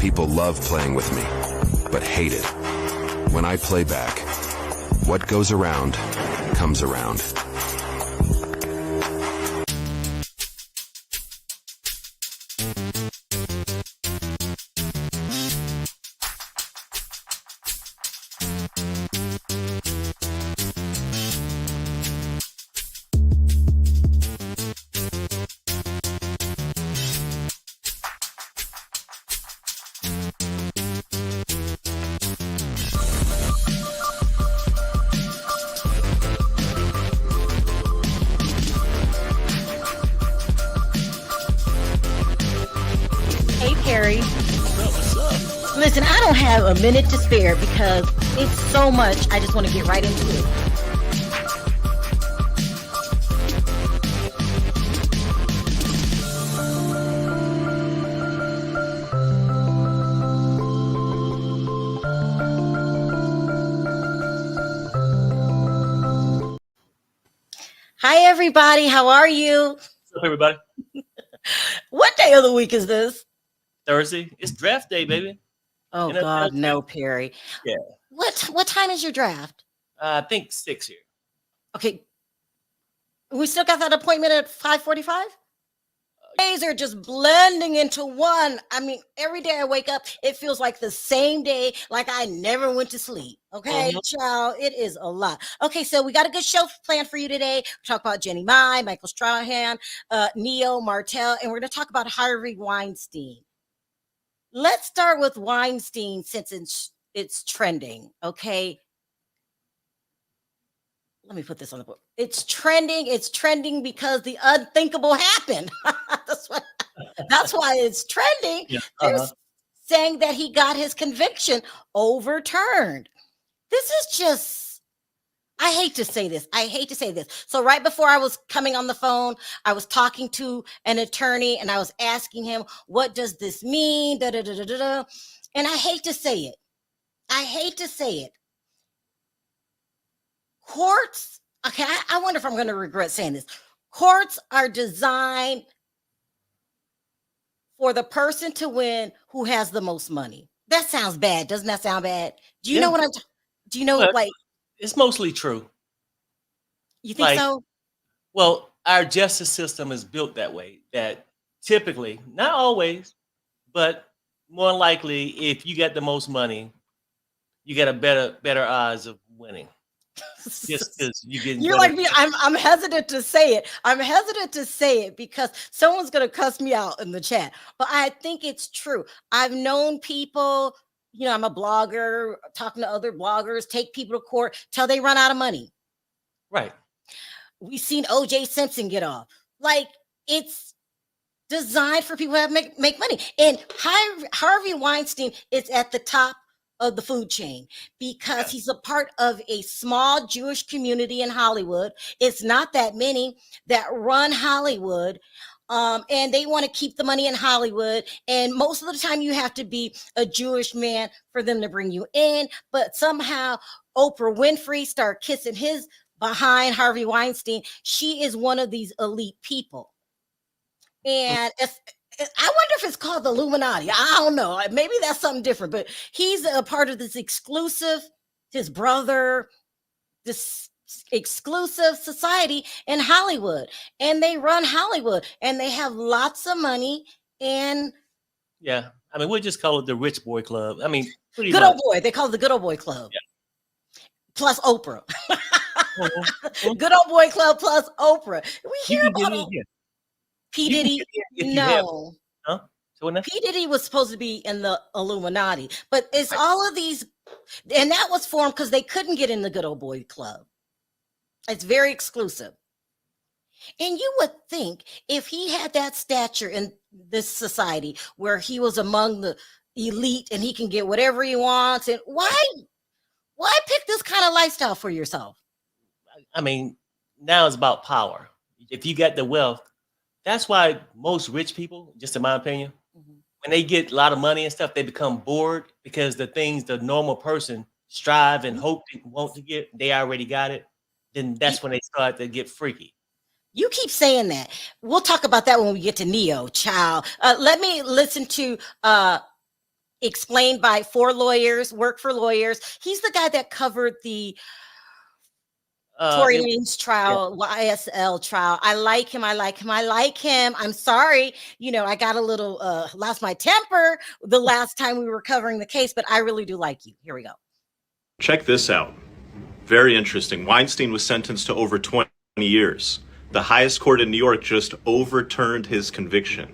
People love playing with me, but hate it when I play back. What goes around comes around. Listen, I don't have a minute to spare because it's so much. I just want to get right into it. Hi, everybody. How are you? What's up, everybody? What day of the week is this? Thursday. It's draft day, baby. Oh, God, no, Perry. Yeah. What time is your draft? I think 6 here. Okay. We still got that appointment at 5:45? Days are just blending into one. I mean, every day I wake up, it feels like the same day, like I never went to sleep. Okay, child, it is a lot. Okay, so we got a good show planned for you today. We'll talk about Jenny Mai, Michael Strahan, Neyo, Martell, and we're going to talk about Harvey Weinstein. Let's start with Weinstein since it's trending, okay? Let me put this on the book. It's trending because the unthinkable happened. That's why it's trending. Yeah. They're saying that he got his conviction overturned. This is just, I hate to say this. So right before I was coming on the phone, I was talking to an attorney and I was asking him, what does this mean? And I hate to say it. Courts, okay, I wonder if I'm going to regret saying this. Courts are designed for the person to win who has the most money. That sounds bad. Doesn't that sound bad? Do you know what do you know, well, like? It's mostly true. You think so? Well, our justice system is built that way, that typically, not always, but more likely, if you get the most money, you get a better odds of winning. Just because you're like me. I'm hesitant to say it. Because someone's gonna cuss me out in the chat. But I think it's true. I've known people, I'm a blogger, talking to other bloggers, take people to court till they run out of money. Right. We've seen OJ Simpson get off. Like, it's designed for people to make money. And Harvey Weinstein is at the top of the food chain because he's a part of a small Jewish community in Hollywood. It's not that many that run Hollywood. And they want to keep the money in Hollywood. And most of the time you have to be a Jewish man for them to bring you in. But somehow Oprah Winfrey started kissing his behind, Harvey Weinstein. She is one of these elite people. And I wonder if it's called the Illuminati. I don't know. Maybe that's something different, but he's a part of this his brother, this exclusive society in Hollywood. And they run Hollywood and they have lots of money. And yeah, I mean, we'll just call it the Rich Boy Club. I mean, Good Old Boy. They call it the Good Old Boy Club. Yeah. Plus Oprah. Good Old Boy Club plus Oprah. We hear about it. P. Diddy, no. Huh? So P. Diddy was supposed to be in the Illuminati, but it's all of these, and that was formed because they couldn't get in the Good Old Boy Club. It's very exclusive. And you would think if he had that stature in this society where he was among the elite and he can get whatever he wants, and why pick this kind of lifestyle for yourself? I mean, now it's about power. If you got the wealth, that's why most rich people, just in my opinion, when they get a lot of money and stuff, they become bored because the things the normal person strive and hope and want to get, they already got it. Then that's when they start to get freaky. You keep saying that. We'll talk about that when we get to Neyo, child. Let me listen to explained by 4 lawyers, work for lawyers. He's the guy that covered the Tory Lanez trial, YSL trial. I like him. I like him. I like him. I'm sorry. I got a little lost my temper the last time we were covering the case, but I really do like you. Here we go. Check this out. Very interesting. Weinstein was sentenced to over 20 years. The highest court in New York just overturned his conviction.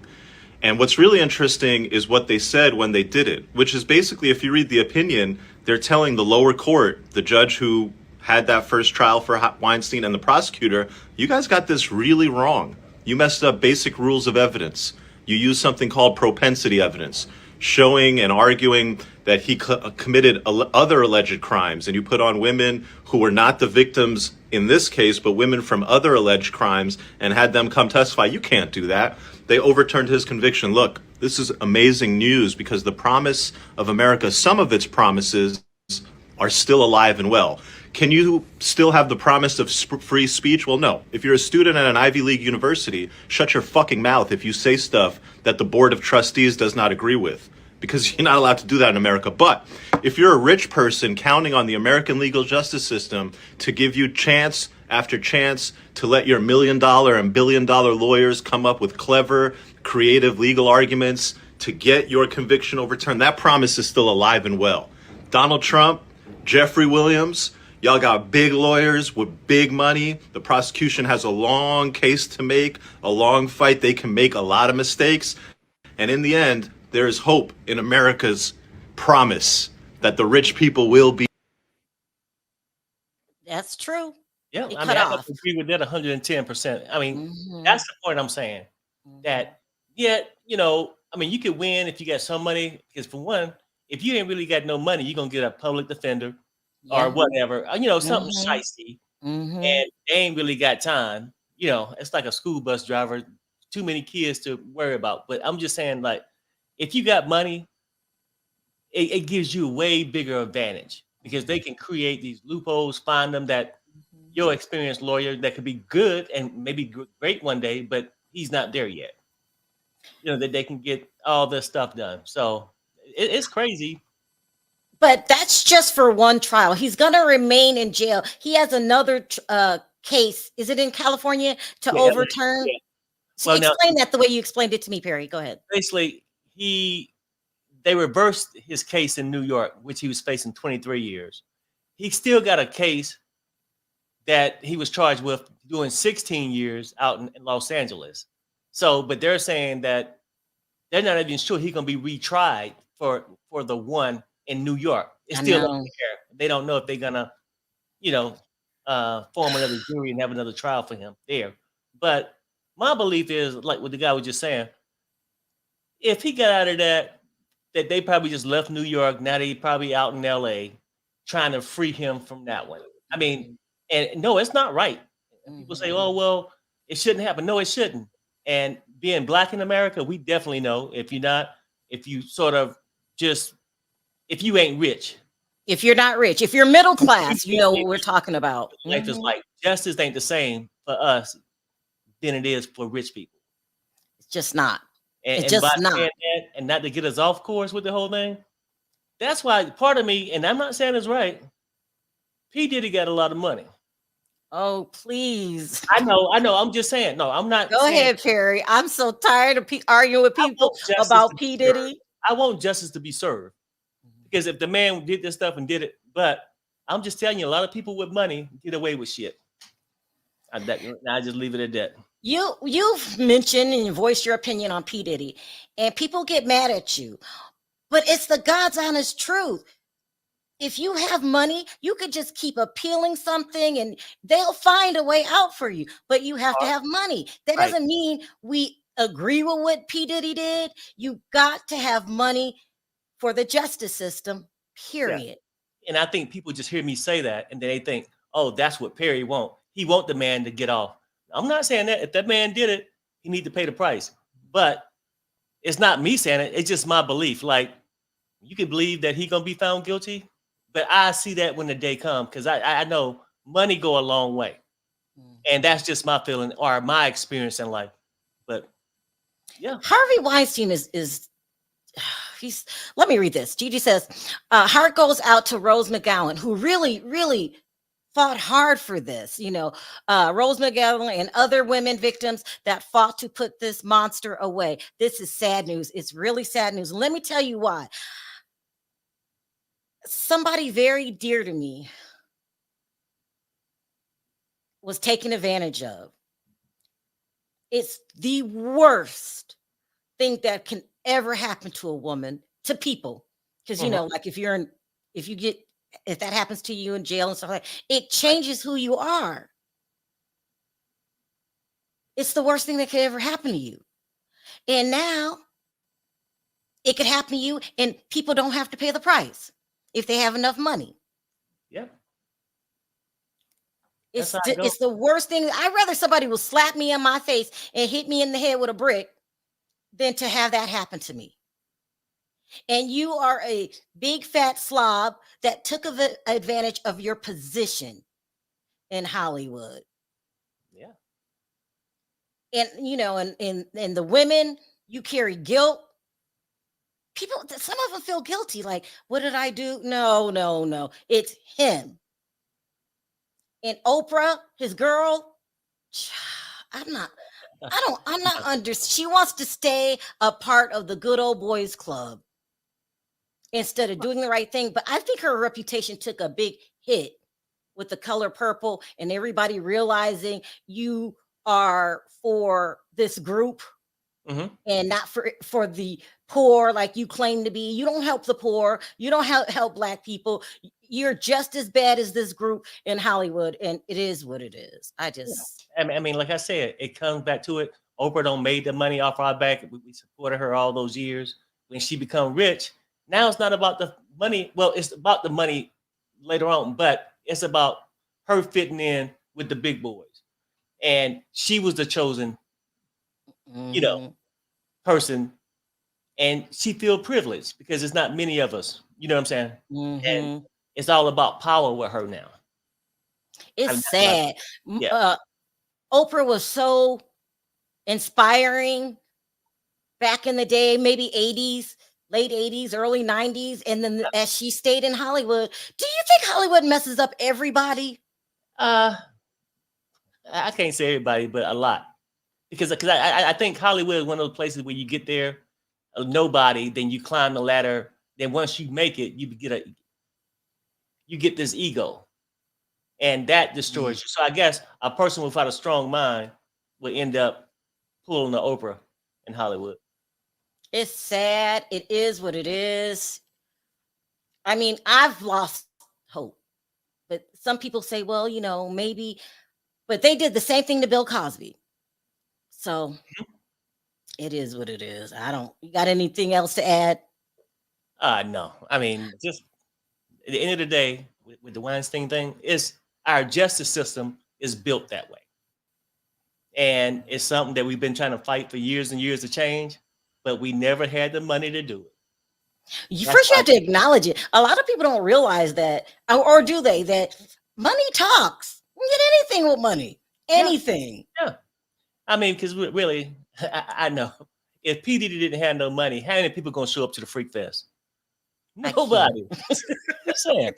And what's really interesting is what they said when they did it, which is basically, if you read the opinion, they're telling the lower court, the judge who had that first trial for Weinstein and the prosecutor, you guys got this really wrong. You messed up basic rules of evidence. You used something called propensity evidence, showing and arguing that he committed other alleged crimes, and you put on women who were not the victims in this case, but women from other alleged crimes, and had them come testify. You can't do that. They overturned his conviction. Look, this is amazing news, because the promise of America, some of its promises are still alive and well. Can you still have the promise of free speech? Well, no. If you're a student at an Ivy League university, shut your fucking mouth if you say stuff that the board of trustees does not agree with, because you're not allowed to do that in America. But if you're a rich person counting on the American legal justice system to give you chance after chance to let your $1 million and $1 billion lawyers come up with clever, creative legal arguments to get your conviction overturned, that promise is still alive and well. Donald Trump, Jeffrey Williams, y'all got big lawyers with big money. The prosecution has a long case to make, a long fight. They can make a lot of mistakes. And in the end, there is hope in America's promise that the rich people will be. That's true. Yeah, I mean, I agree with that 110%. I mean, that's the point I'm saying. That, I mean, you could win if you got some money, because for one, if you ain't really got no money, you're going to get a public defender or whatever, something shicey, and they ain't really got time. It's like a school bus driver, too many kids to worry about. But I'm just saying, like, if you got money, it gives you a way bigger advantage, because they can create these loopholes, find them that your experienced lawyer that could be good and maybe great one day, but he's not there yet. That they can get all this stuff done. So it's crazy. But that's just for one trial. He's going to remain in jail. He has another case. Is it in California to overturn? Yeah. So explain that the way you explained it to me, Perry. Go ahead. Basically, they reversed his case in New York, which he was facing 23 years. He still got a case that he was charged with doing 16 years out in Los Angeles. So, but they're saying that they're not even sure he's going to be retried for the one in New York. It's still up in the air. They don't know if they're going to, form another jury and have another trial for him there. But my belief is, like what the guy was just saying, if he got out of that they probably just left New York. Now they probably out in LA trying to free him from that one. I mean, and no, it's not right. People say, oh, well, it shouldn't happen. No, it shouldn't. And being Black in America, we definitely know if you sort of just, if you ain't rich. If you're not rich, if you're middle class, you know what we're talking about. Life is like, justice ain't the same for us than it is for rich people. It's just not. It's just not. That, and not to get us off course with the whole thing. That's why part of me, and I'm not saying it's right, P. Diddy got a lot of money. Oh, please. I know. I'm just saying. No, I'm not. Go ahead, Perry. I'm so tired of arguing with people about P. Diddy. I want justice to be served. Because if the man did this stuff and did it, but I'm just telling you, a lot of people with money get away with shit. I just leave it at that. You've mentioned and you voiced your opinion on P. Diddy, and people get mad at you. But it's the God's honest truth. If you have money, you could just keep appealing something and they'll find a way out for you. But you have to have money. That doesn't mean we agree with what P. Diddy did. You got to have money for the justice system, period. Yeah. And I think people just hear me say that and they think, oh, that's what Perry want. He want the man to get off. I'm not saying that. If that man did it, he need to pay the price. But it's not me saying it. It's just my belief. Like, you can believe that he gonna be found guilty, but I see that when the day comes, because I know money go a long way. And that's just my feeling or my experience in life. But yeah. Harvey Weinstein is let me read this. Gigi says, heart goes out to Rose McGowan, who really fought hard for this. Rose McGowan and other women victims that fought to put this monster away. This is sad news. It's really sad news. Let me tell you why. Somebody very dear to me was taken advantage of. It's the worst thing that can ever happen to a woman, to people. Because, like if that happens to you in jail and stuff like that, it changes who you are. It's the worst thing that could ever happen to you. And now it could happen to you and people don't have to pay the price if they have enough money. Yeah. It's the worst thing. I'd rather somebody will slap me in my face and hit me in the head with a brick than to have that happen to me. And you are a big fat slob that took advantage of your position in Hollywood. Yeah. And and the women, you carry guilt. People, some of them feel guilty. Like, what did I do? No. It's him. And Oprah, his girl, I'm not she wants to stay a part of the good old boys club instead of doing the right thing. But I think her reputation took a big hit with The Color Purple and everybody realizing you are for this group and not for the poor like you claim to be. You don't help the poor. You don't help Black people. You're just as bad as this group in Hollywood, and it is what it is. I mean, like I said, it comes back to it. Oprah don't made the money off our back. We supported her all those years. When she become rich, now it's not about the money. Well, it's about the money later on, but it's about her fitting in with the big boys. And she was the chosen, person. And she feel privileged because it's not many of us. You know what I'm saying? And it's all about power with her now. It's sad. Oprah was so inspiring back in the day, maybe 80s, late 80s, early 90s. And then as she stayed in Hollywood, do you think Hollywood messes up everybody? I can't say everybody, but a lot. Because I think Hollywood is one of those places where you get there, nobody, then you climb the ladder. Then once you make it, you get this ego. And that destroys you. So I guess a person without a strong mind would end up pulling the Oprah in Hollywood. It's sad. It is what it is. I mean, I've lost hope. But some people say, well, maybe. But they did the same thing to Bill Cosby. So it is what it is. You got anything else to add? No. I mean, just at the end of the day, with the Weinstein thing, our justice system is built that way. And it's something that we've been trying to fight for years and years to change, but we never had the money to do it. First, you have to acknowledge it. A lot of people don't realize that, or do they, that money talks. You can get anything with money. Anything. Yeah. I mean, because really, I know if P. Diddy didn't have no money, how many people going to show up to the Freak Fest? Nobody. I'm saying.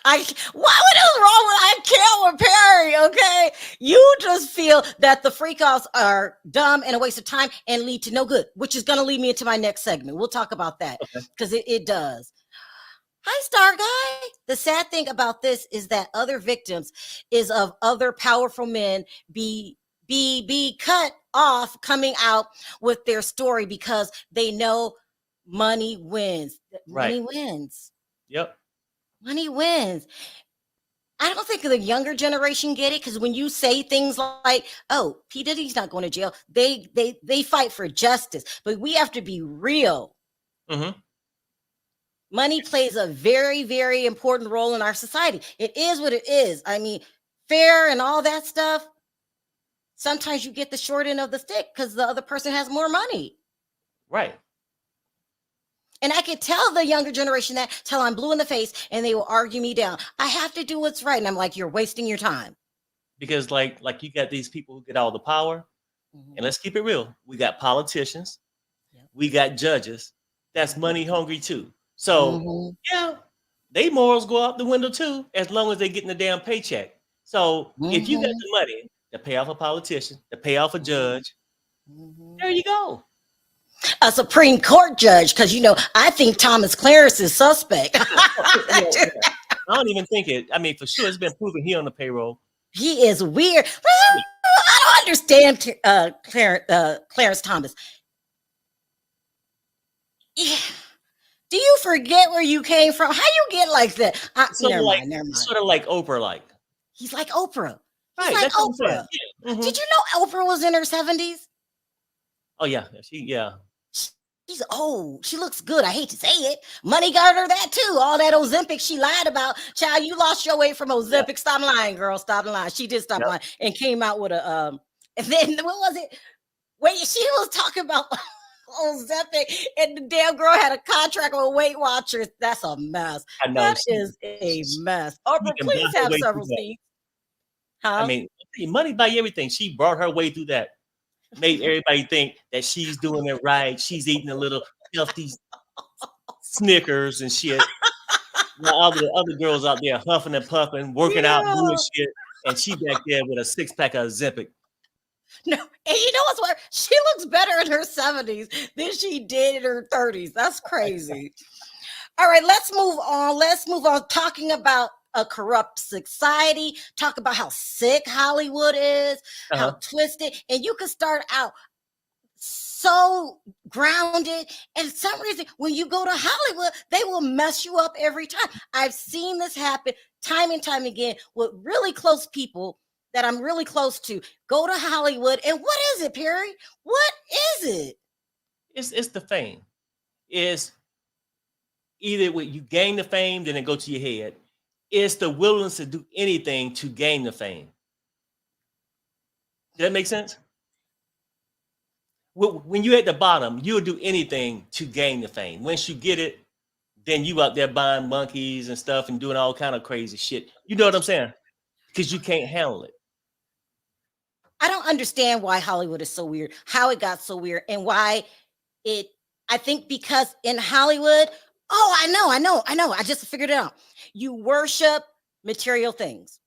What is wrong with I can't with Perry? Okay, you just feel that the freak offs are dumb and a waste of time and lead to no good, which is going to lead me into my next segment. We'll talk about that because it does. Hi, Star Guy. The sad thing about this is that other victims is of other powerful men be cut off coming out with their story because they know money wins. Money wins. Yep. Money wins. I don't think the younger generation get it because when you say things like, "Oh, P. Diddy's not going to jail," they fight for justice. But we have to be real. Money plays a very, very important role in our society. It is what it is. I mean, fair and all that stuff. Sometimes you get the short end of the stick because the other person has more money. Right. And I could tell the younger generation that till I'm blue in the face and they will argue me down. I have to do what's right. And I'm like, you're wasting your time. Because like you got these people who get all the power. And let's keep it real. We got politicians. We got judges. that's money hungry too. So Mhm. yeah, they morals go out the window too, as long as they getting the damn paycheck. So if you got Mhm. the money to pay off a politician, to pay off a judge, Mhm. there you go. A Supreme Court judge, because I think Thomas Clarence is suspect. Yeah. I don't even think it. I mean, for sure, it's been proven he on the payroll. He is weird. Yeah. I don't understand Clarence Thomas. Yeah. Do you forget where you came from? How you get like that? Sort of Never like, mind. Never mind. sort of like Oprah, like. He's like Oprah. He's Right, like that's what I'm saying. Oprah. Yeah. Did you know Oprah was in her 70s? Oh yeah, yeah. She's old. She looks good. I hate to say it. Money got her that too. All that Ozempic she lied about. Child, you lost your weight from Yeah. Ozempic. Stop lying, girl. Stop lying. She did stop Yep. lying and came out with a and then what was it? Wait, she was talking about Ozempic, and the damn girl had a contract with Weight Watchers. That's a mess. I know. That is a mess. She Oprah, can buy please her have way through several that. seats. I Huh? mean, money buy everything. She brought her way through that. Made everybody think that she's doing it right. She's eating a little healthy Snickers and shit. While all the other girls out there huffing and puffing, working out, doing Yeah. shit, and she back there with a 6-pack of Ozempic. No, and you know what's what? She looks better in her 70s than she did in her 30s. That's crazy. All right, let's move on. Let's move on. Talking about a corrupt society, talk about how sick Hollywood is, how Uh-huh. twisted, and you can start out so grounded. And for some reason, when you go to Hollywood, they will mess you up every time. I've seen this happen time and time again with really close people that I'm really close to. Go to Hollywood, and what is it, Perry? What is it? It's the fame. It's either when you gain the fame, then it go to your head. It's the willingness to do anything to gain the fame. Does that make sense? When you're at the bottom, you'll do anything to gain the fame. Once you get it, then you out there buying monkeys and stuff and doing all kind of crazy shit. You know what I'm saying? Because you can't handle it. I don't understand why Hollywood is so weird, how it got so weird, and why it, I think because in Hollywood, oh, I know. I just figured it out. You worship material things.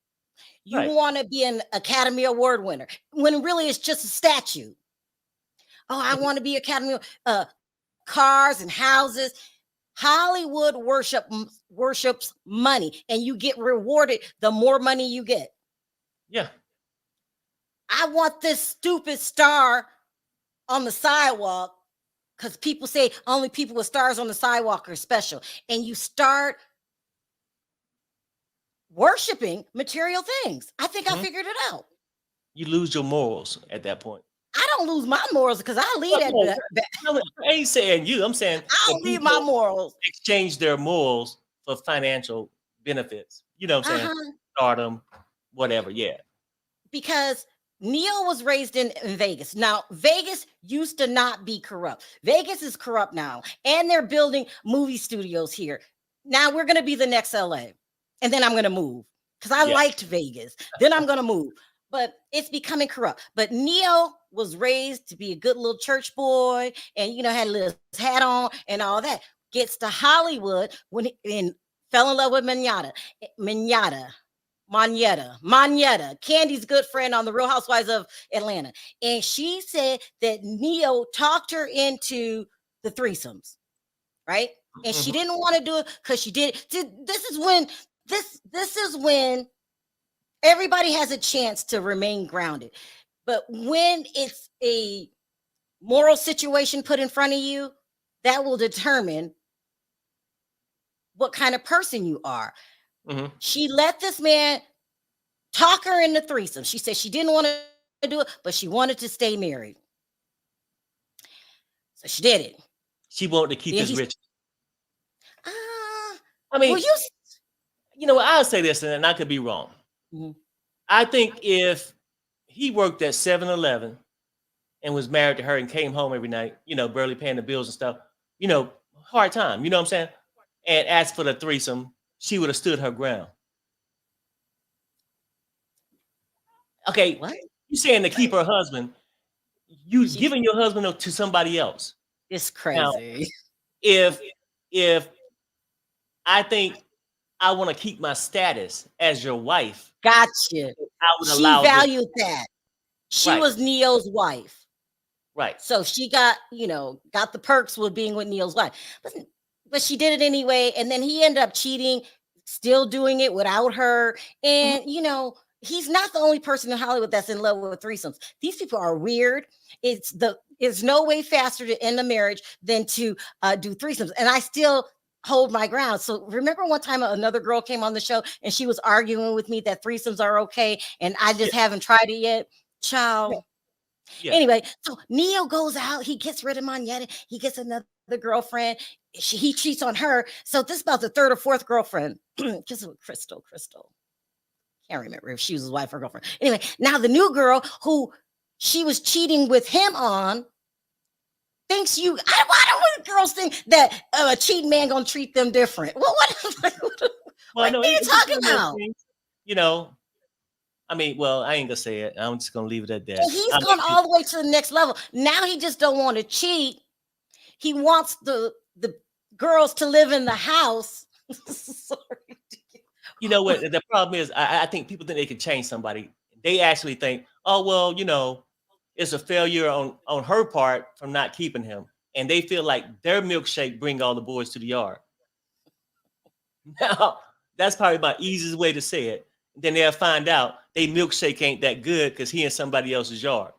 You Right. want to be an Academy Award winner when really it's just a statue. Oh, I want to be Academy cars and houses. Hollywood worships money, and you get rewarded the more money you get. Yeah. I want this stupid star on the sidewalk because people say only people with stars on the sidewalk are special. And you start worshiping material things. I think I figured it out. You lose your morals at that point. I don't lose my morals because I leave Well, that. no, I ain't saying you. I'm saying I'll that leave my people morals. exchange their morals for financial benefits. You know what I'm saying? Uh-huh. Stardom, whatever. Yeah. Because Neil was raised in Vegas. Now, Vegas used to not be corrupt. Vegas is corrupt now. And they're building movie studios here. Now we're going to be the next LA. And then I'm going to move because I Yeah. liked Vegas. Then I'm going to move. But it's becoming corrupt. But Neil was raised to be a good little church boy and, had a little hat on and all that. Gets to Hollywood and fell in love with Manetta, Candy's good friend on the Real Housewives of Atlanta. And she said that Neo talked her into the threesomes, right? And she didn't want to do it because she did. This is when everybody has a chance to remain grounded. But when it's a moral situation put in front of you, that will determine what kind of person you are. She let this man talk her into threesome. She said she didn't want to do it, but she wanted to stay married. So she did it. She wanted to keep his rich. I mean, well, you know what? I'll say this, and I could be wrong. I think if he worked at 7-Eleven and was married to her and came home every night, barely paying the bills and stuff, hard time, you know what I'm saying? And asked for the threesome, she would have stood her ground. Okay, what? You saying to keep her husband, you giving your husband to somebody else. It's crazy. if I think I want to keep my status as your wife, Gotcha. I would She allow this. valued that. She Right. was Neo's wife. Right. So she got, got the perks with being with Neo's wife. But she did it anyway. And then he ended up cheating, still doing it without her. And, he's not the only person in Hollywood that's in love with threesomes. These people are weird. It's no way faster to end a marriage than to do threesomes. And I still hold my ground. So remember one time another girl came on the show and she was arguing with me that threesomes are okay. And I just haven't tried it yet. Child. Yeah. Anyway, so Neo goes out. He gets rid of Moneta. He gets another girlfriend. He cheats on her. So this is about the third or fourth girlfriend. Just with Crystal. Can't remember if she was his wife or girlfriend. Anyway, now the new girl who she was cheating with him on thinks why do girls think that a cheating man gonna treat them different? What are you talking about? I mean, I ain't gonna say it. I'm just gonna leave it at that. And he's gone all the way to the next level. Now he just don't want to cheat. He wants the girls to live in the house. Sorry. You know what? The problem is, I think people think they can change somebody. They actually think, oh, well, it's a failure on her part from not keeping him. And they feel like their milkshake bring all the boys to the yard. Now, that's probably my easiest way to say it. Then they'll find out they milkshake ain't that good because he in somebody else's yard.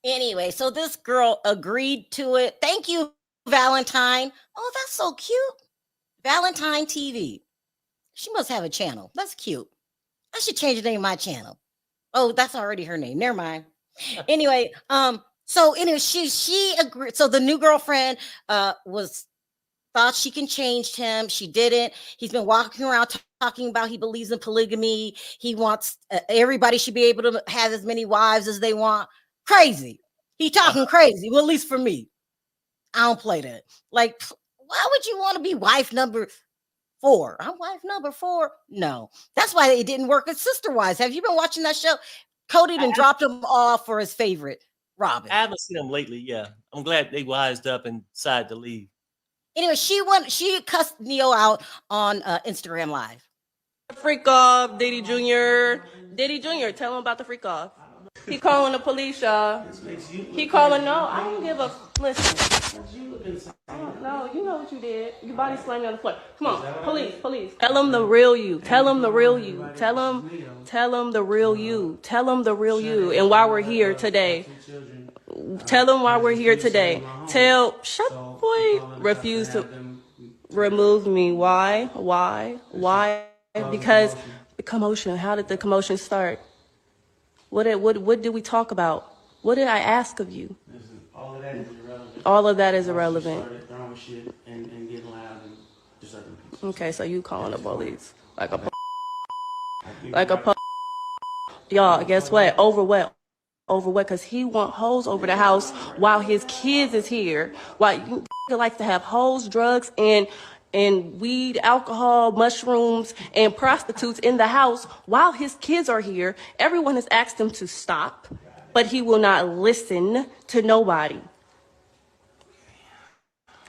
Anyway, so this girl agreed to it. Thank you, Valentine. Oh, that's so cute. Valentine TV. She must have a channel. That's cute. I should change the name of my channel. Oh, that's already her name. Never mind. Anyway, she agreed. So the new girlfriend thought she can change him. She didn't. He's been walking around talking about he believes in polygamy. He wants everybody should be able to have as many wives as they want. Crazy. He talking crazy. Well, at least for me. I don't play that. Like, why would you want to be wife number 4? I'm wife number 4. No, that's why it didn't work with Sister Wives. Have you been watching that show? Cody done dropped him off for his favorite, Robin. I haven't seen him lately. Yeah, I'm glad they wised up and decided to leave. Anyway, she cussed Neo out on Instagram Live. Freak off, Diddy Jr. Diddy Jr. Tell him about the freak off. He calling the police, y'all. He calling. No, I don't give a listen. No, you know what you did. You body slammed me on the floor. Come on, police. Tell him the real you. Tell him the real you. Tell him the real you. Tell him the real you. And why we're here today. Tell him why we're here today. Refuse to remove me. Why? Because the commotion. How did the commotion start? What did we talk about? What did I ask of you? All of that is irrelevant. Okay, so you calling the police y'all? Guess what? Over what? Because he want hoes over the house while his kids is here. While you likes to have hoes, drugs, and weed, alcohol, mushrooms, and prostitutes in the house while his kids are here. Everyone has asked him to stop, but he will not listen to nobody.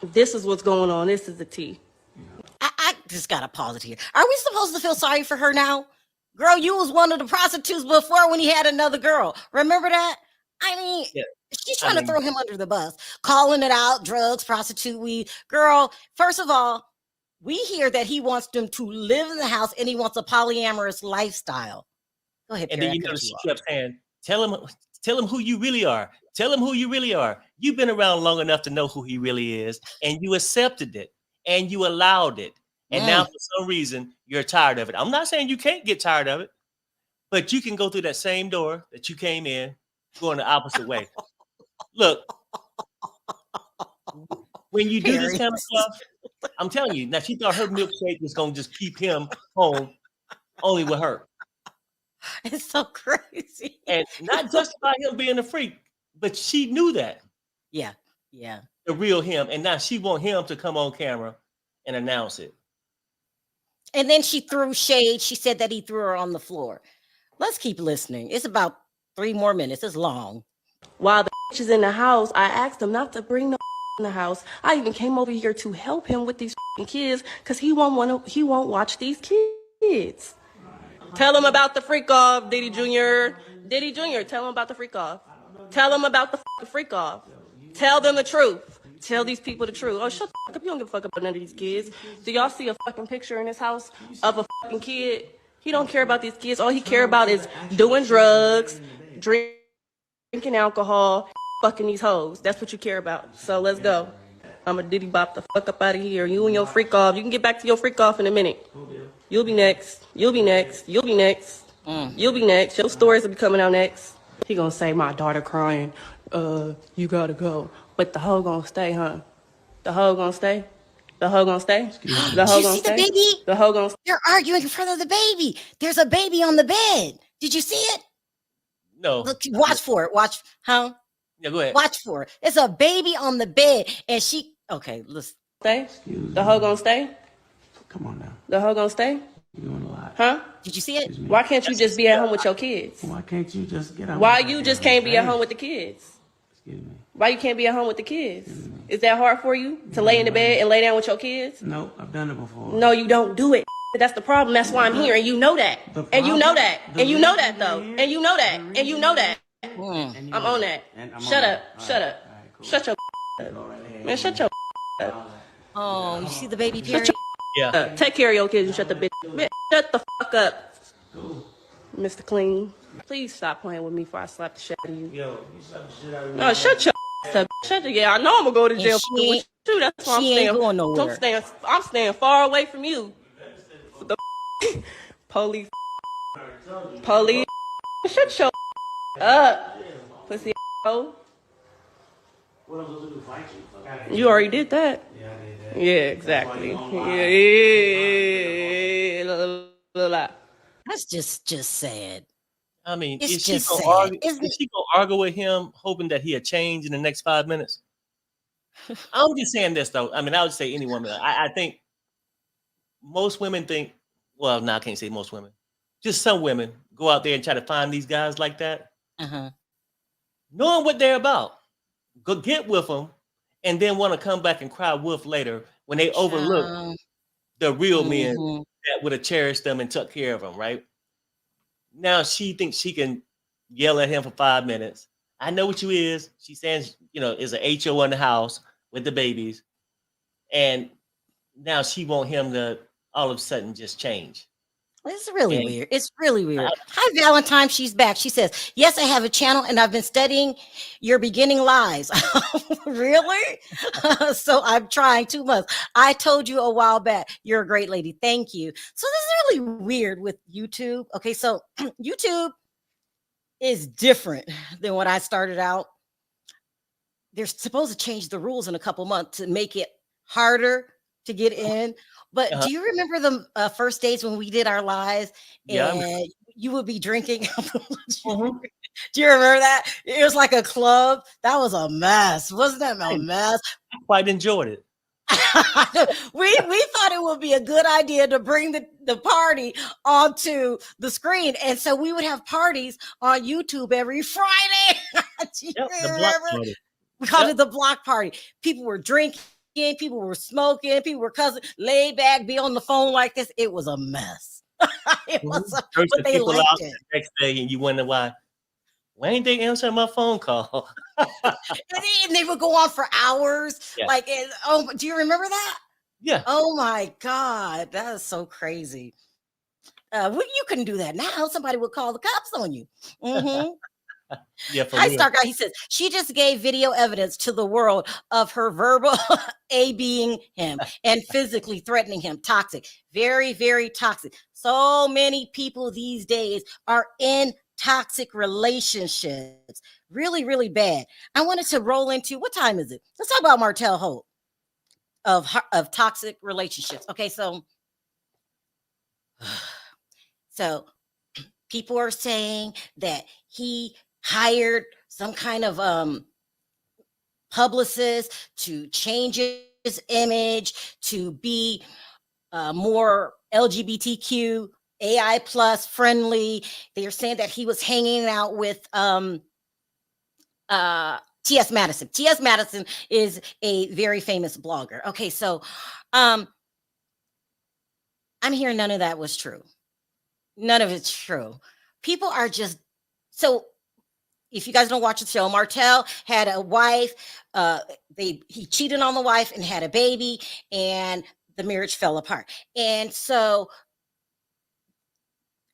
This is what's going on. This is the tea. I just got to pause it here. Are we supposed to feel sorry for her now? Girl, you was one of the prostitutes before when he had another girl. Remember that? I mean, she's trying to throw him under the bus, calling it out, drugs, prostitute, weed. Girl, first of all, we hear that he wants them to live in the house and he wants a polyamorous lifestyle. Go ahead, and Perry, then she kept saying, tell him who you really are. Tell him who you really are. You've been around long enough to know who he really is, and you accepted it, and you allowed it. And now, for some reason, you're tired of it. I'm not saying you can't get tired of it, but you can go through that same door that you came in, going the opposite way. Look, when you do this kind of stuff, I'm telling you, now she thought her milkshake was going to just keep him home only with her. It's so crazy. And not just by him being a freak, but she knew that. Yeah. The real him. And now she want him to come on camera and announce it. And then she threw shade. She said that he threw her on the floor. Let's keep listening. It's about 3 more minutes. It's long. While the is in the house, I asked him not to bring the in the house. I even came over here to help him with these kids because he won't watch these kids. Tell him about the freak off, Diddy Jr. Diddy Jr., tell him about the freak off. Tell him about the freak off. Tell them the truth. Tell these people the truth. Oh, shut the fuck up. You don't give a fuck about none of these kids. Do y'all see a fucking picture in this house of a fucking kid? He don't care about these kids. All he care about is doing drugs, drinking alcohol, fucking these hoes. That's what you care about. So let's go. I'm a Diddy bop the fuck up out of here. You and your freak off. You can get back to your freak off in a minute. You'll be next. You'll be next. You'll be next. You'll be next. Your stories will be coming out next. He gonna say, my daughter crying. You gotta go. But the hoe gonna stay, huh? The hoe gonna stay? The hoe gonna stay? The hoe gonna stay? The baby? The hoe gonna stay? They're arguing in front of the baby. There's a baby on the bed. Did you see it? No. Look, watch for it. Watch, huh? Yeah, go ahead. Watch for it. It's a baby on the bed, and she. Okay, listen. Stay? The hoe gonna stay? Come on now. The hoe gonna stay? You're doing a lot. Huh? Did you see it? Why can't you just be at home with your kids? Why can't you just get out? Why you just can't be at home with the kids? Excuse me. Why you can't be at home with the kids? Is that hard for you to lay in the bed and lay down with your kids? No, I've done it before. No, you don't do it. That's the problem. That's why I'm here, and you know that. And you know that. And you know that, though. And you know that. And you know that. I'm on that. Shut up. Shut up. Shut your up. Man, shut your up. Oh, you see the baby Perry? Yeah. Take care of your kids and shut the bitch. Bitch, shut the fuck up. Mr. Clean. Please stop playing with me before I slap the shit out of you. Yo, you slap the shit out of me. No, shut your up. Shut your, yeah, I know I'm gonna go to jail she with you. That's why I'm she ain't staying. going nowhere. I'm staying far away from you. The police. Police. Shut your up. Pussy hoe. What I'm supposed to do, fight you? You already did that. Yeah, I did that. Yeah, exactly. Yeah. That's just sad. I mean, It's is she just gonna sad, argue? isn't Is she gonna argue with him, hoping that he'll change in the next 5 minutes? I'm just saying this though. I mean, I would say any woman. I think most women think. Well, no, I can't say most women. Just some women go out there and try to find these guys like that, knowing what they're about. Go get with them, and then want to come back and cry wolf later when they overlook the real men that would have cherished them and took care of them. Right now, she thinks she can yell at him for 5 minutes. I know what you is. She says, is an HO in the house with the babies, and now she want him to all of a sudden just change. It's really weird. It's really weird. Hi, Valentine. She's back. She says, yes, I have a channel and I've been studying your beginning lies. Really? So I'm trying 2 months. I told you a while back, you're a great lady. Thank you. So this is really weird with YouTube. Okay, so YouTube is different than what I started out. They're supposed to change the rules in a couple months to make it harder to get in. But do you remember the first days when we did our lives and you would be drinking? Do you remember that? It was like a club. That was a mess. Wasn't that a mess? I quite enjoyed it. we thought it would be a good idea to bring the party onto the screen. And so we would have parties on YouTube every Friday. Do you remember? We called it the block party. People were drinking. People were smoking, people were cussing, laid back, be on the phone like this. It was a mess. It was, but they liked it. The next day, and you wonder why ain't they answering my phone call? and they would go on for hours. Yeah. Like, do you remember that? Yeah. Oh my God, that is so crazy. You couldn't do that now. Somebody would call the cops on you. Yeah, Hi, Star Guy. He says she just gave video evidence to the world of her verbal A-being him and physically threatening him. Toxic, very, very toxic. So many people these days are in toxic relationships. Really, really bad. I wanted to roll into, what time is it? Let's talk about Martell Holt of toxic relationships. Okay, so people are saying that he hired some kind of publicist to change his image to be more LGBTQ AI plus friendly. They are saying that he was hanging out with T.S. Madison. T.S. Madison is a very famous blogger. Okay, so I'm hearing none of that was true. None of it's true. People are just so. If you guys don't watch the show, Martell had a wife. He cheated on the wife and had a baby, and the marriage fell apart. And so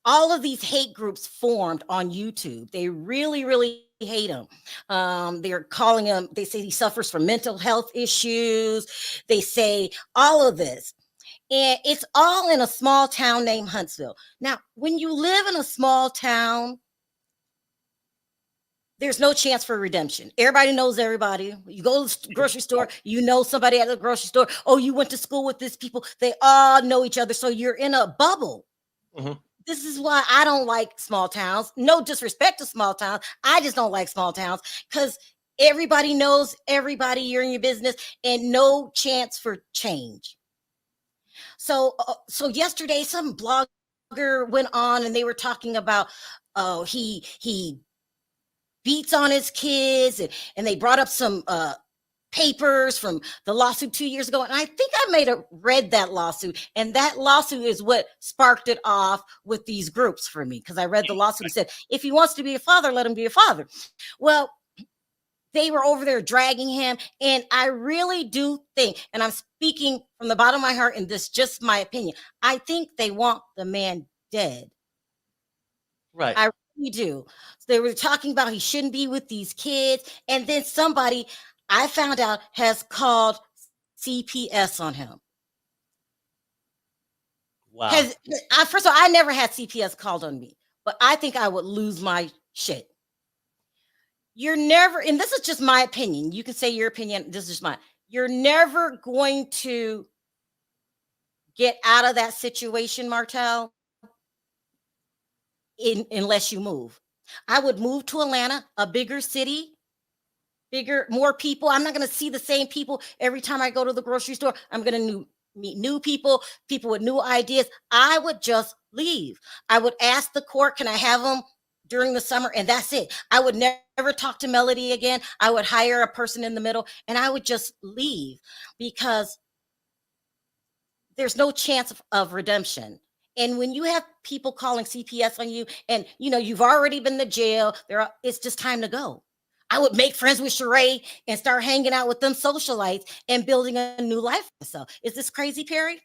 all of these hate groups formed on YouTube. They really, really hate him. They're calling him, they say he suffers from mental health issues. They say all of this. And it's all in a small town named Huntsville. Now, when you live in a small town, there's no chance for redemption. Everybody knows everybody. You go to the grocery store, you know somebody at the grocery store. Oh, you went to school with these people. They all know each other. So you're in a bubble. Mm-hmm. This is why I don't like small towns. No disrespect to small towns. I just don't like small towns because everybody knows everybody. You're in your business and no chance for change. So yesterday, some blogger went on and they were talking about, he beats on his kids, and they brought up some papers from the lawsuit 2 years ago. And I think I may have read that lawsuit, and that lawsuit is what sparked it off with these groups for me, because I read the lawsuit and said, if he wants to be a father, let him be a father. Well, they were over there dragging him, and I really do think, and I'm speaking from the bottom of my heart, and this is just my opinion, I think they want the man dead. Right. I really do. So they were talking about he shouldn't be with these kids, and then somebody I found out has called CPS on him. Wow. First of all, I never had CPS called on me, but I think I would lose my shit. You're never, and this is just my opinion. You can say your opinion. This is just mine. You're never going to get out of that situation, Martell, unless you move. I would move to Atlanta, a bigger city, more people. I'm not going to see the same people every time I go to the grocery store. I'm going to meet new people with new ideas. I would just leave. I would ask the court, can I have them during the summer? And that's it. I would never talk to Melody again. I would hire a person in the middle, and I would just leave, because there's no chance of redemption. And when you have people calling CPS on you, and you've already been to jail, it's just time to go. I would make friends with Sharrell and start hanging out with them socialites and building a new life for myself. Is this crazy, Perry?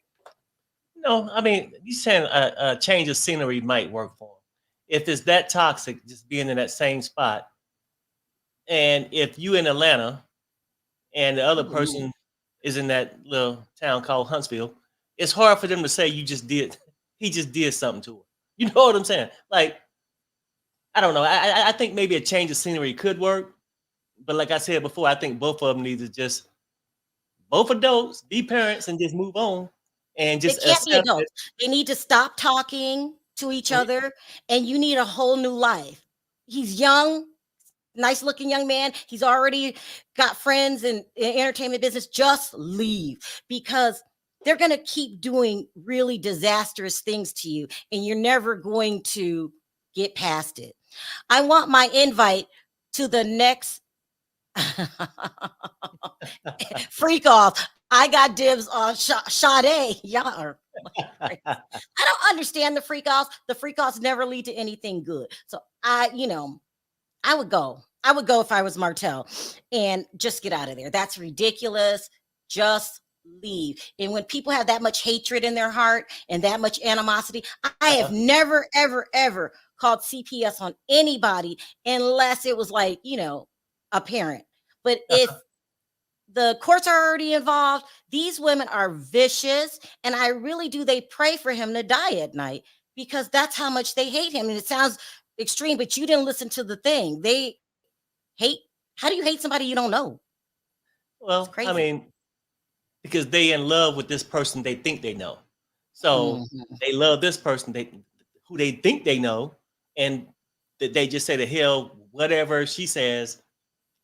No, I mean, you're saying a change of scenery might work for him. If it's that toxic, just being in that same spot, and if you in Atlanta and the other person is in that little town called Huntsville, it's hard for them to say he just did something to her. You know what I'm saying? Like, I don't know. I think maybe a change of scenery could work. But like I said before, I think both of them need to just, both adults, be parents, and just move on. And just they can't be adults. They need to stop talking to each other, and you need a whole new life. He's young, nice looking young man. He's already got friends in entertainment business. Just leave, because they're going to keep doing really disastrous things to you, and you're never going to get past it. I want my invite to the next freak off. I got dibs on Sade. Y'all are, I don't understand the freak offs. The freak offs never lead to anything good. So I would go. I would go if I was Martell, and just get out of there. That's ridiculous. Just leave. And when people have that much hatred in their heart and that much animosity, I have never, ever, ever called CPS on anybody unless it was like, a parent. But if the courts are already involved, these women are vicious, and I really do. They pray for him to die at night, because that's how much they hate him. And it sounds extreme, but you didn't listen to the thing. They hate. How do you hate somebody you don't know? Well, I mean, because they in love with this person they think they know. So they love this person who they think they know, and that they just say to hell, whatever she says,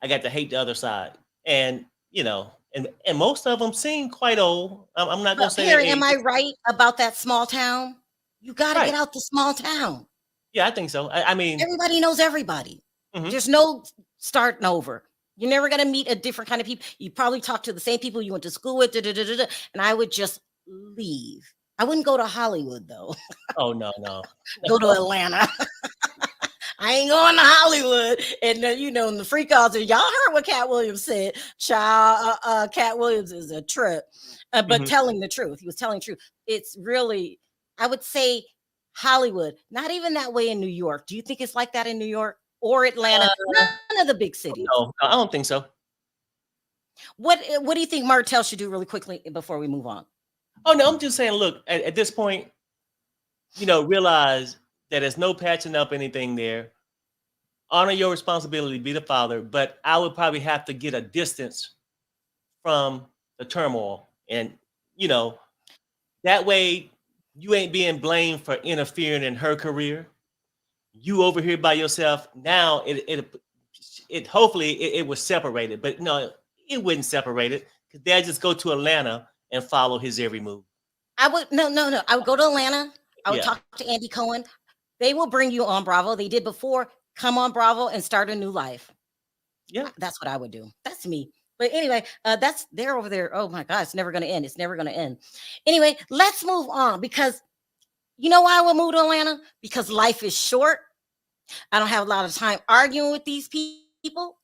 I got to hate the other side. And and most of them seem quite old. I'm not gonna say. Harry, am I right about that small town? You got to get out the small town. Yeah, I think so. I mean, everybody knows everybody. There's no starting over. You're never going to meet a different kind of people. You probably talk to the same people you went to school with, and I would just leave. I wouldn't go to Hollywood, though. Oh, no. Go to Atlanta. I ain't going to Hollywood. And, in the freak offs, y'all heard what Cat Williams said. Child, Cat Williams is a trip. But telling the truth. He was telling the truth. It's really, I would say, Hollywood. Not even that way in New York. Do you think it's like that in New York or Atlanta? None of the big cities. No, I don't think so. What do you think Martell should do really quickly before we move on? Oh, no, I'm just saying, look, at this point, realize that there's no patching up anything there. Honor your responsibility, be the father, but I would probably have to get a distance from the turmoil. And, that way you ain't being blamed for interfering in her career. You over here by yourself. Now it hopefully it was separated, but no, it wouldn't separate it because they'd just go to Atlanta and follow his every move. I would no. I would go to Atlanta. I would talk to Andy Cohen. They will bring you on Bravo. They did before. Come on Bravo and start a new life. Yeah, that's what I would do. That's me. But anyway, they're over there. Oh my God, it's never going to end. It's never going to end. Anyway, let's move on because you know why I would move to Atlanta? Because life is short. I don't have a lot of time arguing with these people,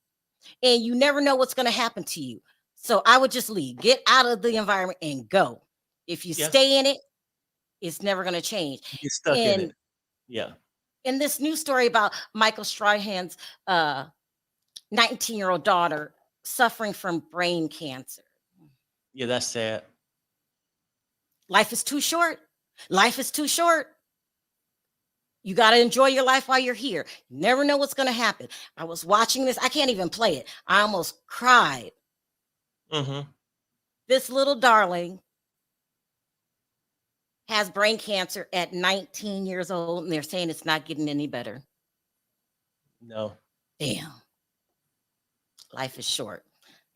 and you never know what's going to happen to you. So I would just leave, get out of the environment and go. If you stay in it, it's never going to change. You're stuck in it. Yeah. In this new story about Michael Strahan's 19-year-old daughter suffering from brain cancer. Yeah, that's sad. Life is too short. Life is too short. You got to enjoy your life while you're here. You never know what's going to happen. I was watching this. I can't even play it. I almost cried. This little darling has brain cancer at 19 years old, and they're saying it's not getting any better. No. Damn. Life is short.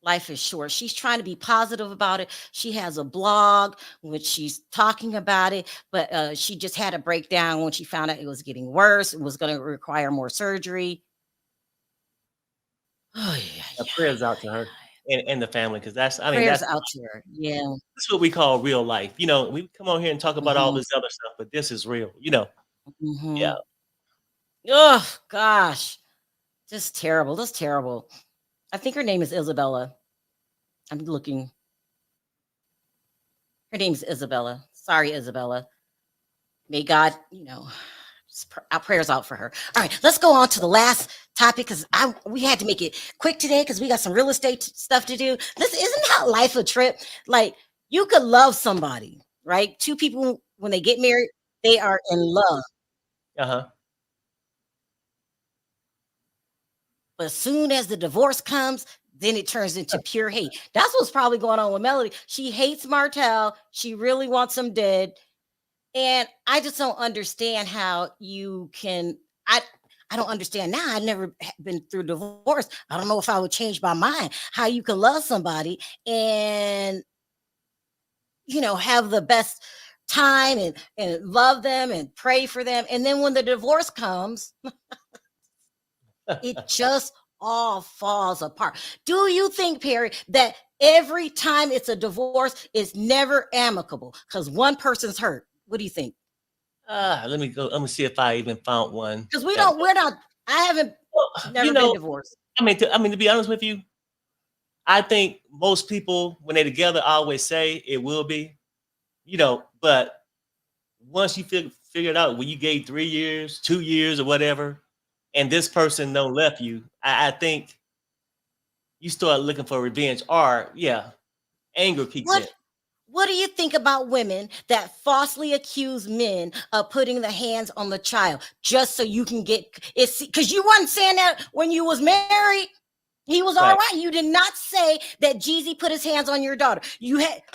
Life is short. She's trying to be positive about it. She has a blog which she's talking about it, but she just had a breakdown when she found out it was getting worse. It was going to require more surgery. Oh yeah. Prayers out to her and the family, because that's prayers out to her. Yeah, that's what we call real life. We come on here and talk about all this other stuff, but this is real. Yeah. Oh gosh, just terrible. Just terrible. I think her name is Isabella. I'm looking. Her name's Isabella. Sorry, Isabella. May God, our prayers out for her. All right, let's go on to the last topic because we had to make it quick today because we got some real estate stuff to do. Isn't that life a trip? Like, you could love somebody, right? Two people, when they get married, they are in love. But as soon as the divorce comes, then it turns into pure hate. That's what's probably going on with Melody. She hates Martell. She really wants him dead. And I just don't understand how you can. I don't understand now. I've never been through divorce. I don't know if I would change my mind. How you can love somebody and have the best time and love them and pray for them. And then when the divorce comes, it just all falls apart. Do you think, Perry, that every time it's a divorce, it's never amicable because one person's hurt? What do you think? Let me go. Let me see if I even found one. Because we're not. I haven't never been divorced. To be honest with you, I think most people, when they're together, always say it will be, but once you figure it out, when you gave 3 years, 2 years or whatever, and this person don't left you, I think you start looking for revenge or anger kicks in. What do you think about women that falsely accuse men of putting the hands on the child just so you can get it? Because you weren't saying that when you was married. He was all right. You did not say that Jeezy put his hands on your daughter.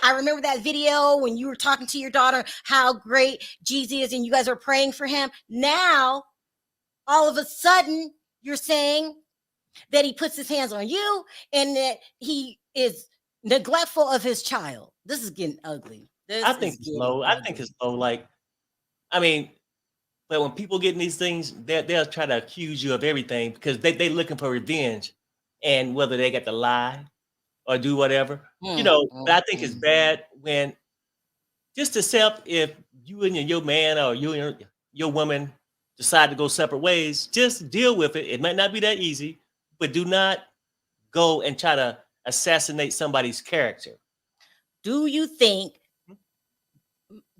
I remember that video when you were talking to your daughter, how great Jeezy is, and you guys are praying for him. Now, all of a sudden, you're saying that he puts his hands on you and that he is neglectful of his child. This is getting ugly. I think it's low. I think it's low. But when people get in these things, they'll try to accuse you of everything because they looking for revenge. and whether they got to lie or do whatever. Mm, But I think it's bad when just accept if you and your man or you and your woman decide to go separate ways, just deal with it. It might not be that easy, but do not go and try to assassinate somebody's character. Do you think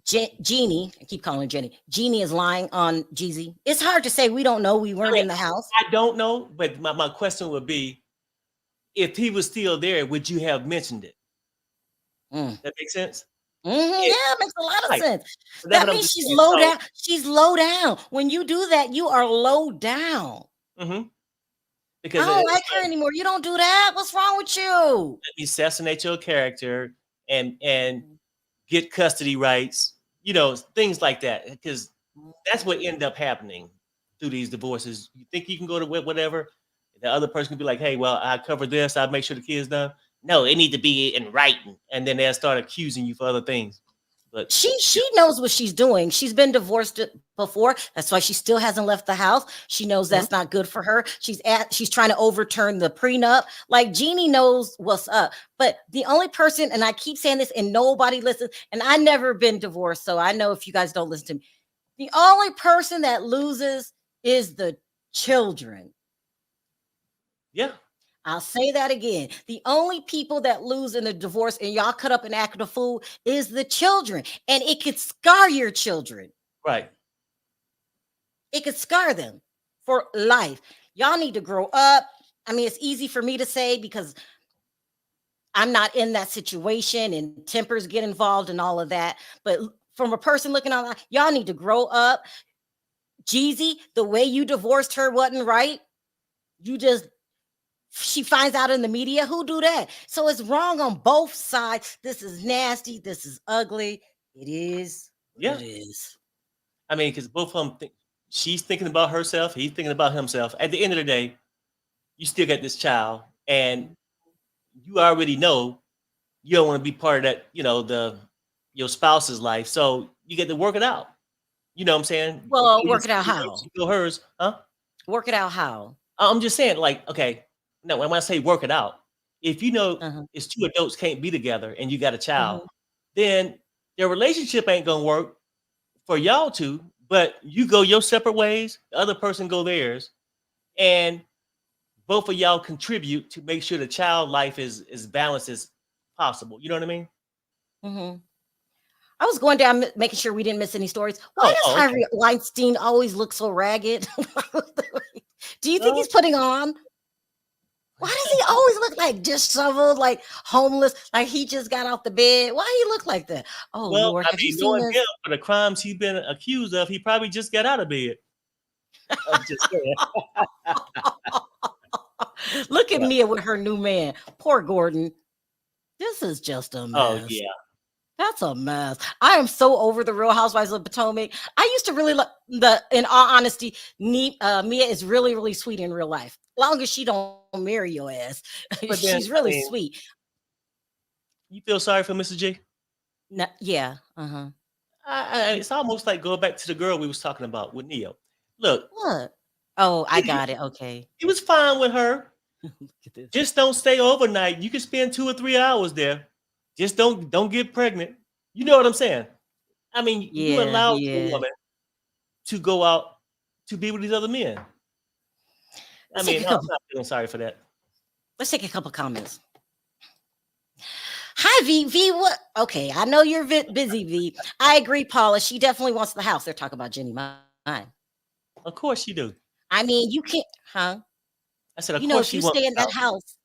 Jeannie, I keep calling her Jenny, Jeannie is lying on Jeezy? It's hard to say. We don't know. We weren't in the house. I don't know, but my question would be, if he was still there, would you have mentioned it? That makes sense? Yeah, it makes a lot of sense. So that means she's low down. She's low down. When you do that, you are low down. Because I don't like her anymore. You don't do that. What's wrong with you? Assassinate your character and get custody rights, things like that. Because that's what ended up happening through these divorces. You think you can go to whatever, the other person can be like, hey, well, I covered this, I'll make sure the kids done. No, it need to be in writing. And then they'll start accusing you for other things. But she knows what she's doing. She's been divorced before. That's why she still hasn't left the house. She knows that's not good for her. She's trying to overturn the prenup. Like, Jeannie knows what's up. But the only person, and I keep saying this and nobody listens, and I never been divorced, so I know if you guys don't listen to me, the only person that loses is the children. Yeah. I'll say that again. The only people that lose in a divorce and y'all cut up and act a fool is the children. And it could scar your children. Right. It could scar them for life. Y'all need to grow up. I mean, it's easy for me to say because I'm not in that situation and tempers get involved and all of that. But from a person looking on, y'all need to grow up. Jeezy, the way you divorced her wasn't right. She finds out in the media. Who do that? So it's wrong on both sides. This is nasty. This is ugly. It is. Yeah. It is. I mean, because both of them, she's thinking about herself. He's thinking about himself. At the end of the day, you still got this child, and you already know you don't want to be part of that, your spouse's life. So you get to work it out. You know what I'm saying? Well, work it out how? Go hers, huh? Work it out how? I'm just saying, like, okay. No, when I say work it out, if you know it's two adults can't be together and you got a child, then their relationship ain't gonna work for y'all two. But you go your separate ways, the other person go theirs, and both of y'all contribute to make sure the child life is as balanced as possible. You know what I mean? I was going down making sure we didn't miss any stories. Why does Harvey Weinstein always look so ragged? Do you think he's putting on? Why does he always look like disheveled, like homeless, like he just got off the bed? Why he look like that? Oh, well, Lord, I mean, knowing him for the crimes he's been accused of, he probably just got out of bed. I'm just saying. Look at Mia with her new man. Poor Gordon. This is just a mess. Oh, yeah. That's a mess. I am so over the Real Housewives of Potomac. I used to really like in all honesty, Mia is really, really sweet in real life. Long as she don't marry your ass. She's really sweet. You feel sorry for Mrs. G? No, yeah. It's almost like going back to the girl we was talking about with Neyo. Look. What? Oh, I got it. Okay. He was fine with her. Just don't stay overnight. You can spend 2 or 3 hours there. Just don't get pregnant. You know what I'm saying? I mean, you allow a woman to go out to be with these other men. I'm not feeling sorry for that. Let's take a couple comments. Hi, V. What? Okay, I know you're busy, V. I agree, Paula. She definitely wants the house. They're talking about Jenny Mine. Of course you do. I mean, you can't, huh? I said, of course if you stay in that house.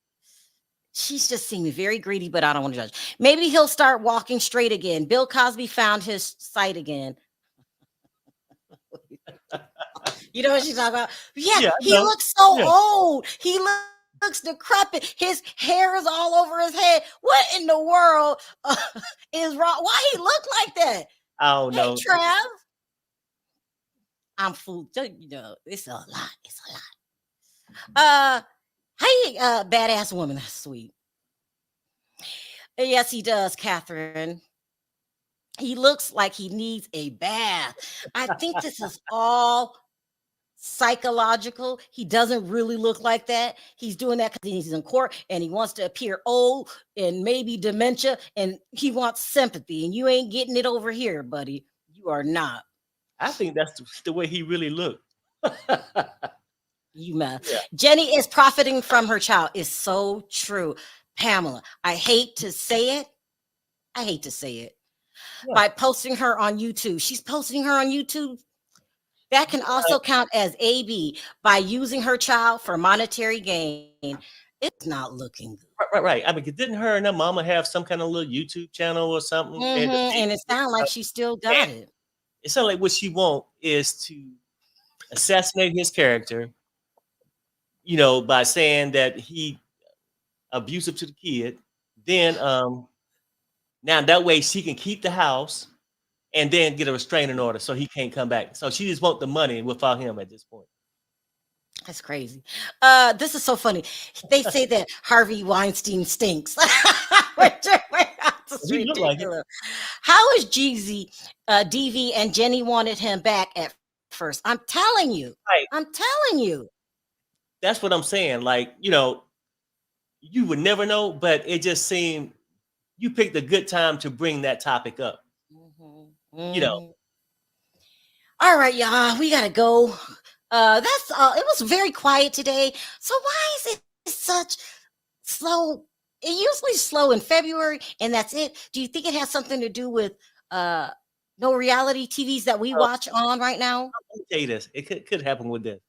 She's just seeming very greedy, but I don't want to judge. Maybe he'll start walking straight again. Bill Cosby found his sight again. You know what she's talking about? Yeah, he looks so old. He looks decrepit. His hair is all over his head. What in the world is wrong? Why he look like that? I don't know. Trav. I'm fooled. It's a lot. It's a lot. Hey, badass woman. That's sweet. Yes, he does, Catherine. He looks like he needs a bath. I think this is all psychological. He doesn't really look like that. He's doing that because he's in court and he wants to appear old and maybe dementia, and he wants sympathy. And you ain't getting it over here, buddy. You are not. I think that's the way he really looked. You mess. Yeah. Jenny is profiting from her child. It's so true. Pamela, I hate to say it. Yeah. By posting her on YouTube. She's posting her on YouTube. That can also count as AB by using her child for monetary gain. It's not looking good. Right. I mean, didn't her and her mama have some kind of little YouTube channel or something? And it sounds like she still got it. It sounds like what she wants is to assassinate his character, by saying that he abusive to the kid. Then now that way she can keep the house and then get a restraining order so he can't come back. So she just want the money without him at this point. That's crazy. This is so funny. They say that Harvey Weinstein stinks. He look like it. How is Jeezy, DV, and Jenny wanted him back at first? I'm telling you. Right. I'm telling you. That's what I'm saying. Like, you would never know, but it just seemed you picked a good time to bring that topic up. All right, y'all, we gotta go. That's all. It was very quiet today. So why is it such slow? It usually slow in February, and that's it. Do you think it has something to do with no reality TVs that we watch on right now? Let me tell you this. It could happen with this.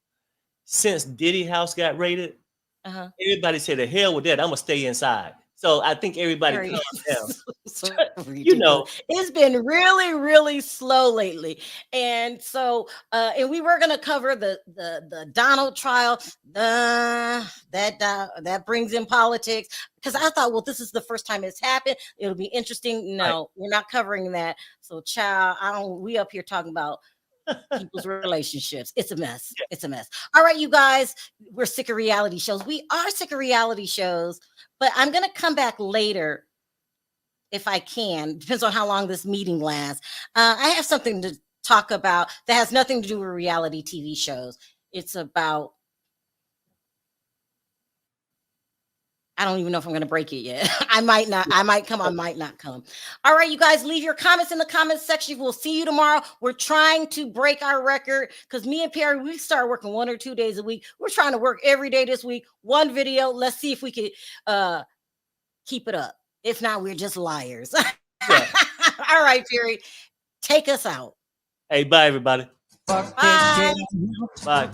Since Diddy house got raided, everybody said, the hell with that. I'm gonna stay inside. So I think everybody calmed down. It's been really, really slow lately. And so and we were gonna cover the Donald trial. That brings in politics. Because I thought, well, this is the first time it's happened. It'll be interesting. No, we're not covering that. So child, we up here talking about people's relationships. It's a mess. Yeah. It's a mess. All right, you guys, we're sick of reality shows. We are sick of reality shows, but I'm going to come back later if I can. Depends on how long this meeting lasts. I have something to talk about that has nothing to do with reality TV shows. It's about, I don't even know if I'm going to break it yet. I might not come. All right, you guys, leave your comments in the comments section. We'll see you tomorrow. We're trying to break our record because me and Perry, we start working 1 or 2 days a week. We're trying to work every day this week. One video. Let's see if we could keep it up. If not, we're just liars. Yeah. All right, Perry, take us out. Hey, bye, everybody. Bye. Bye.